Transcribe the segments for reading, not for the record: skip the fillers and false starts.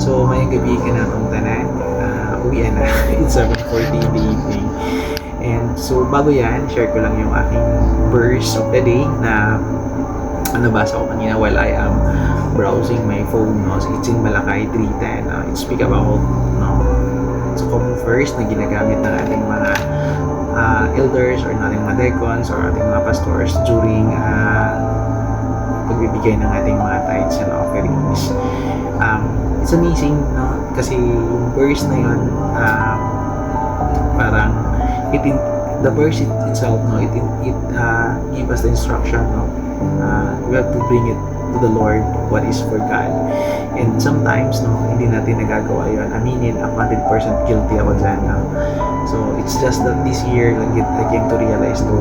So, mayang gabi ka na itong tanan. Uwian na. It's 7:40 in the evening. And so, bago yan, share ko lang yung aking verse of the day na nabasa ko kanina while I am browsing my phone. No? So, it's in Malakay 3:10. It speak about it's a common verse na ginagamit ng ating mga elders or ating mga deacons or ating mga pastors during pagbibigay ng ating mga tithes and offerings. It's amazing, no? Kasi yung verse na yun, parang the verse itself, no, it give us the instruction, no, we have to bring it to the Lord what is for God. And sometimes, no, hindi natin nagagawa yun. Aminin, I'm 100% guilty ako dyan, no? So it's just that this year I came to realize to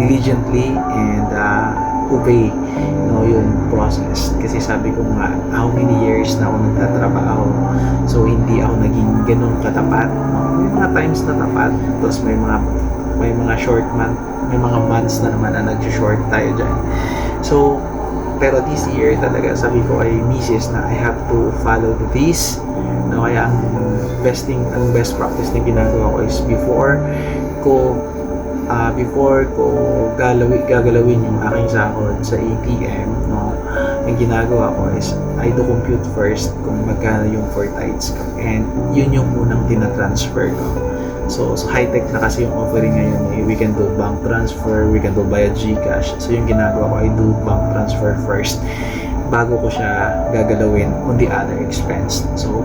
diligently and obey, no, yung process. Kasi sabi ko nga, how many years na ako nagtatrabaho, so hindi ako naging ganun katapat, no? May mga times na tapat, tapos may mga short month, may mga months na naman na nag-short tayo dyan. So pero this year talaga sabi ko ay misis na I have to follow this, no? Kaya ang best practice na ginagawa ko is before ko gagalawin yung aking sahod sa ATM, no, ang ginagawa ko is I do compute first kung magkano yung for tithes ko, and yun yung unang tina-transfer ko. So high-tech na kasi yung offering ngayon, we can do bank transfer, we can do via GCash. So yung ginagawa ko, I do bank transfer first bago ko siya gagalawin on the other expense. So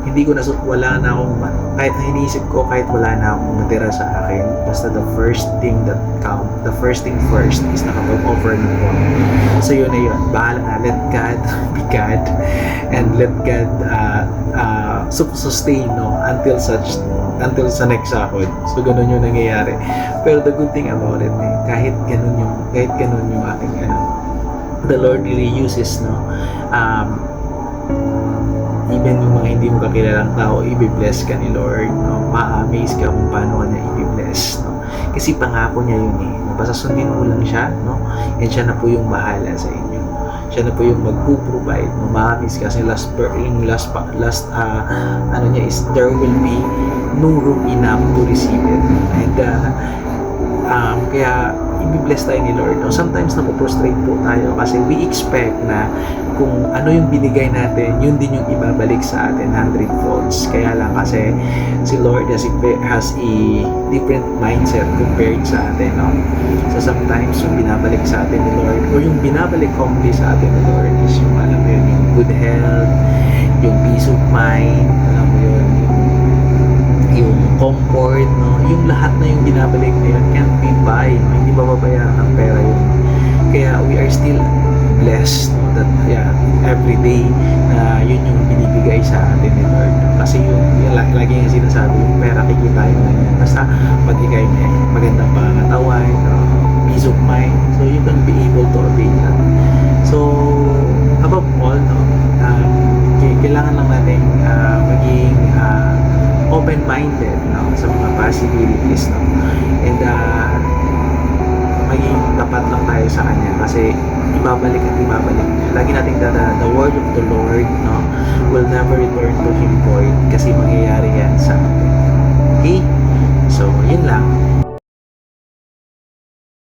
hindi ko wala na akong, kahit iniisip ko, kahit wala na akong matira sa akin, basta the first thing first is nakapag-offer na ko. So yun na yun, bahala na, let God be God and let God sustain, no, until sa next sahod. So ganun yung nangyayari. Pero the good thing about it, kahit ganun yung aking the Lord really uses, no, even yung mga hindi mo kakilalang tao, i-bless ka ni Lord, no? Ma-amaze ka kung paano ka niya i-bless, no? Kasi pangako niya yun, basta sundin mo lang siya, no? And siya na po yung bahala sa inyo. Siya na po yung magpo-provide, no? Ma-amaze ka kasi last niya is there will be no room enough to receive it. And kaya i-bless tayo ni Lord, no? Sometimes napoprostrate po tayo kasi we expect na kung ano yung binigay natin, yun din yung ibabalik sa atin 100-folds. Kaya lang kasi si Lord has a different mindset compared sa atin, no? So sometimes yung binabalik sa atin ni Lord, o yung binabalik only sa atin ni Lord is yung, alam mo yun, yung good health, yung peace of mind, alam mo yun, yung comfort, no? Yung lahat na yung binabalik na yun can't be buy, no? Hindi mababayaran ng pera yun. Kaya we are still blessed, no? That every day na yun yung binibigay sa atin ni Lord. Kasi yung lagi yung sinasabi, yung pera kikitain na yan. Basta pag ikay may magandang pangangatawan, no? Peace of mind, so you can be able to obey that. So above all, no, kailangan lang natin maging open-minded, no, sa mga possibilities, no, and maging tapat lang tayo sa Kanya kasi ibabalik at ibabalik niya. Lagi nating the word of the Lord, no, will never return to Him void kasi mangyayari yan sa atin. Okay? So, yun lang.